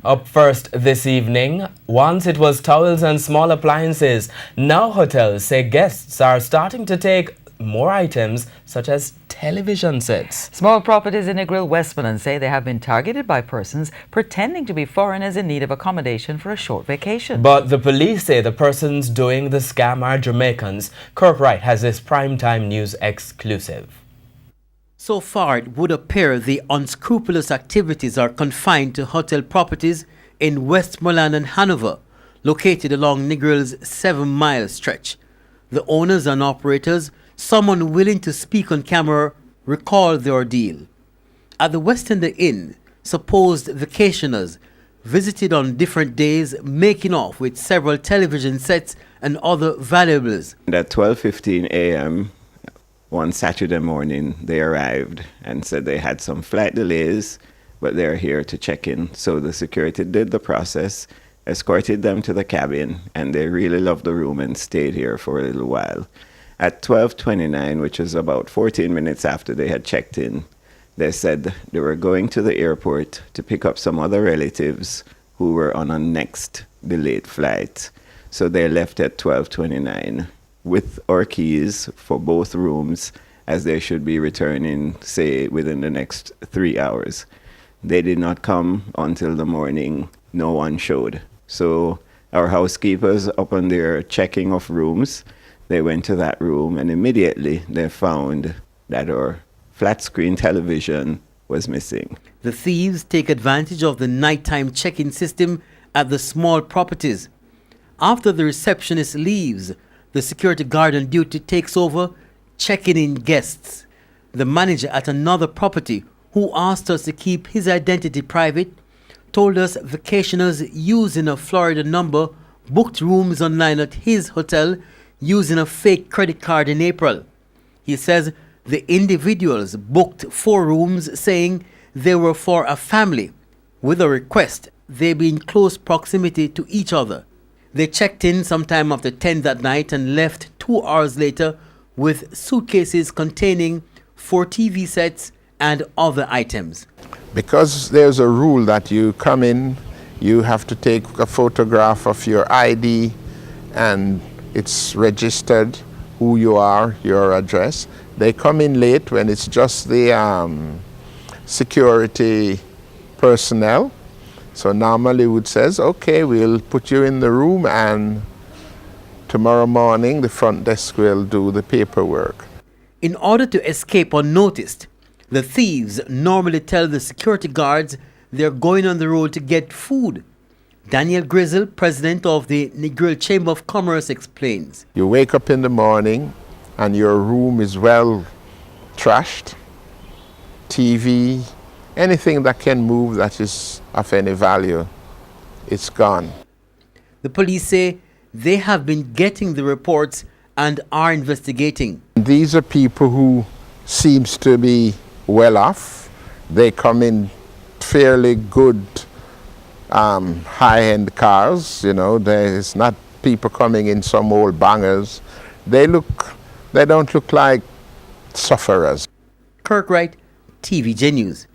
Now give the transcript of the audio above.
Up first this evening, once it was towels and small appliances, now hotels say guests are starting to take more items such as television sets. Small properties in Negril, Westmoreland say they have been targeted by persons pretending to be foreigners in need of accommodation for a short vacation. But the police say the persons doing the scam are Jamaicans. Kirk Wright has this primetime news exclusive. So far, it would appear the unscrupulous activities are confined to hotel properties in Westmoreland and Hanover, located along Negril's 7-mile stretch. The owners and operators, some unwilling to speak on camera, recall the ordeal. At the West End Inn, supposed vacationers visited on different days, making off with several television sets and other valuables. At 12:15 a.m., one Saturday morning, they arrived and said they had some flight delays, but they're here to check in. So the security did the process, escorted them to the cabin, and they really loved the room and stayed here for a little while. At 12:29, which is about 14 minutes after they had checked in, they said they were going to the airport to pick up some other relatives who were on a next delayed flight. So they left at 12:29. With our keys for both rooms, as they should be returning, say, within the next 3 hours. They did not come until the morning. No one showed. So our housekeepers, upon their checking of rooms, they went to that room and immediately they found that our flat screen television was missing. The thieves take advantage of the nighttime check-in system at the small properties. After the receptionist leaves, the security guard on duty takes over, checking in guests. The manager at another property, who asked us to keep his identity private, told us vacationers using a Florida number booked rooms online at his hotel using a fake credit card in April. He says the individuals booked 4 rooms saying they were for a family, with a request they be in close proximity to each other. They checked in sometime after 10 that night and left 2 hours later with suitcases containing 4 TV sets and other items. Because there's a rule that you come in, you have to take a photograph of your ID and it's registered who you are, your address. They come in late when it's just the security personnel. So normally it says, okay, we'll put you in the room and tomorrow morning the front desk will do the paperwork. In order to escape unnoticed, the thieves normally tell the security guards they're going on the road to get food. Daniel GRIZZLE, president of the Negril Chamber of Commerce, explains. You wake up in the morning and your room is well trashed, TV, anything that can move that is of any value, it's gone. The police say they have been getting the reports and are investigating. These are people who seems to be well off. They come in fairly good high-end cars, you know. There's not people coming in some old bangers. They don't look like sufferers. Kirk Wright, TVJ News.